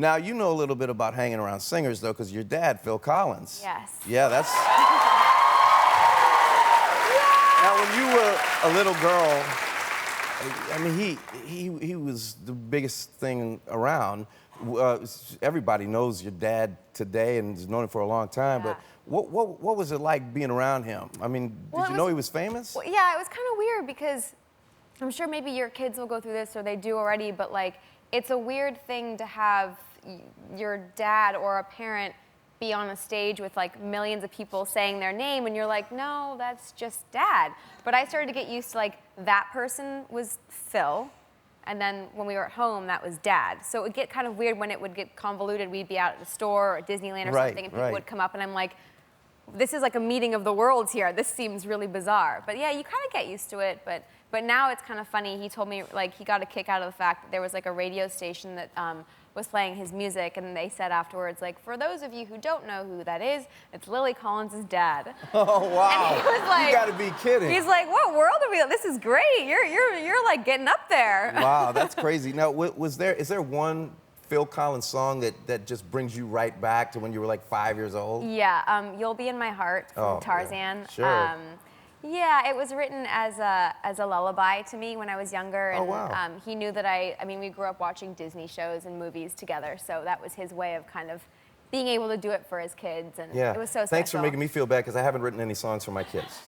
Now, you know a little bit about hanging around singers, though, because your dad, Phil Collins. Yes. Yeah, that's... Now, when you were a little girl, I mean, he was the biggest thing around. Everybody knows your dad today and has known him for a long time, Yeah. but what was it like being around him? I mean, did you know he was famous? Well, yeah, it was kind of weird because I'm sure maybe your kids will go through this or they do already, but like, it's a weird thing to have your dad or a parent be on a stage with like millions of people saying their name and you're like, no, that's just dad. But I started to get used to like, that person was Phil, and then when we were at home, that was dad. So it would get kind of weird when it would get convoluted. We'd be out at the store or at Disneyland or something and people would come up and I'm like, this is like a meeting of the worlds here. This seems really bizarre. But yeah, you kind of get used to it. But now it's kind of funny. He told me like he got a kick out of the fact that there was like a radio station that was playing his music, and they said afterwards, like, for those of you who don't know who that is, it's Lily Collins' dad. Oh wow! And he was like, you got to be kidding. He's like, what world are we? This is great. You're like getting up there. Wow, that's crazy. Now, is there one Phil Collins song that just brings you right back to when you were like 5 years old? Yeah, You'll Be in My Heart from Tarzan. Yeah. Sure. Yeah, it was written as a lullaby to me when I was younger. And, oh, wow. He knew that I mean, we grew up watching Disney shows and movies together, so that was his way of kind of being able to do it for his kids, and yeah. it was so special. Thanks for making me feel bad, because I haven't written any songs for my kids.